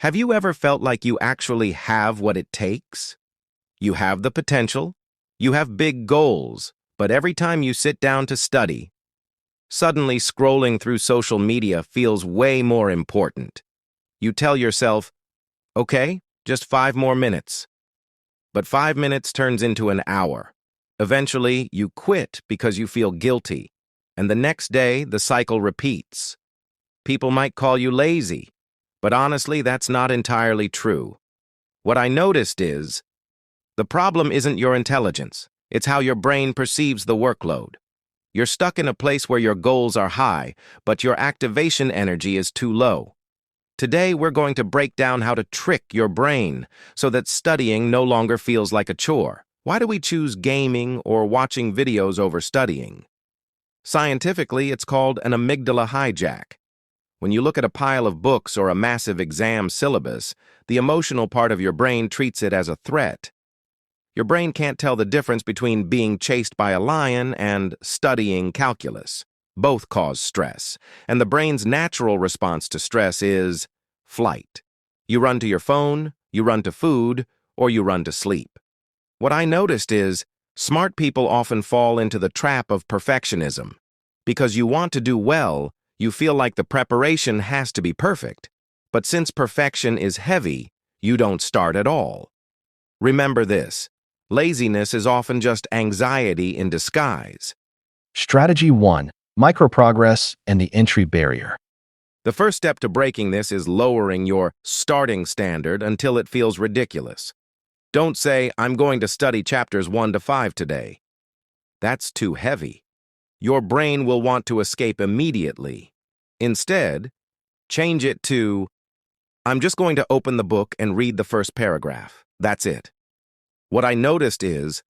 Have you ever felt like you actually have what it takes? You have the potential, you have big goals, but every time you sit down to study, suddenly scrolling through social media feels way more important. You tell yourself, okay, just 5 more minutes. But 5 minutes turns into an hour. Eventually, you quit because you feel guilty, and the next day, the cycle repeats. People might call you lazy, but honestly, that's not entirely true. What I noticed is, the problem isn't your intelligence, it's how your brain perceives the workload. You're stuck in a place where your goals are high, but your activation energy is too low. Today, we're going to break down how to trick your brain so that studying no longer feels like a chore. Why do we choose gaming or watching videos over studying? Scientifically, it's called an amygdala hijack. When you look at a pile of books or a massive exam syllabus, the emotional part of your brain treats it as a threat. Your brain can't tell the difference between being chased by a lion and studying calculus. Both cause stress, and the brain's natural response to stress is flight. You run to your phone, you run to food, or you run to sleep. What I noticed is, smart people often fall into the trap of perfectionism. Because you want to do well, you feel like the preparation has to be perfect. But since perfection is heavy, you don't start at all. Remember this, laziness is often just anxiety in disguise. Strategy 1. Micro-progress and the entry barrier. The first step to breaking this is lowering your starting standard until it feels ridiculous. Don't say, I'm going to study chapters 1 to 5 today. That's too heavy. Your brain will want to escape immediately. Instead, change it to, I'm just going to open the book and read the first paragraph. That's it. What I noticed is,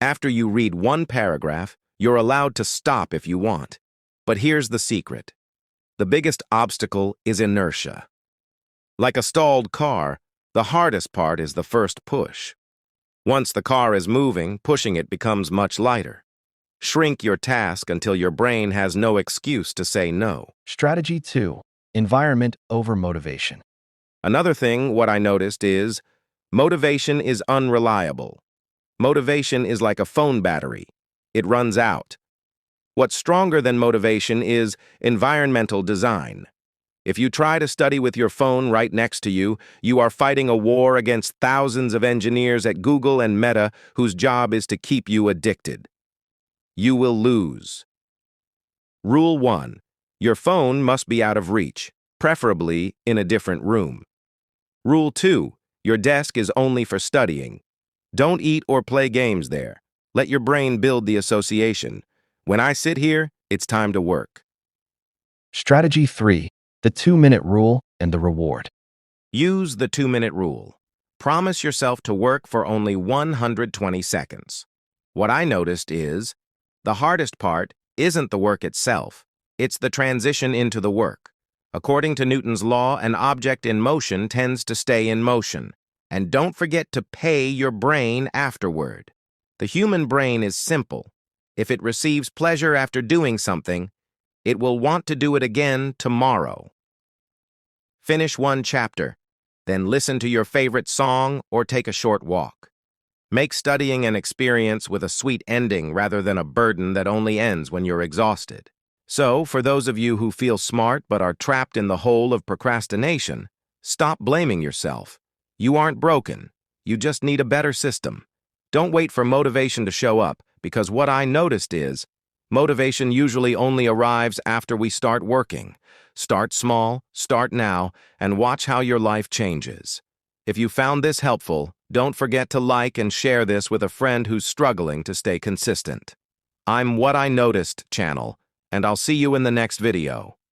after you read one paragraph, you're allowed to stop if you want. But here's the secret. The biggest obstacle is inertia. Like a stalled car, the hardest part is the first push. Once the car is moving, pushing it becomes much lighter. Shrink your task until your brain has no excuse to say no. Strategy 2. Environment over motivation. Another thing, what I noticed is, motivation is unreliable. Motivation is like a phone battery. It runs out. What's stronger than motivation is environmental design. If you try to study with your phone right next to you, you are fighting a war against thousands of engineers at Google and Meta whose job is to keep you addicted. You will lose. Rule 1. Your phone must be out of reach, preferably in a different room. Rule 2. Your desk is only for studying. Don't eat or play games there. Let your brain build the association. When I sit here, it's time to work. Strategy 3. The 2-minute rule and the reward. Use the 2-minute rule. Promise yourself to work for only 120 seconds. What I noticed is, the hardest part isn't the work itself, it's the transition into the work. According to Newton's law, an object in motion tends to stay in motion. And don't forget to pay your brain afterward. The human brain is simple. If it receives pleasure after doing something, it will want to do it again tomorrow. Finish one chapter, then listen to your favorite song or take a short walk. Make studying an experience with a sweet ending rather than a burden that only ends when you're exhausted. So, for those of you who feel smart but are trapped in the hole of procrastination, stop blaming yourself. You aren't broken. You just need a better system. Don't wait for motivation to show up, because what I noticed is, motivation usually only arrives after we start working. Start small, start now, and watch how your life changes. If you found this helpful, don't forget to like and share this with a friend who's struggling to stay consistent. I'm What I Noticed channel, and I'll see you in the next video.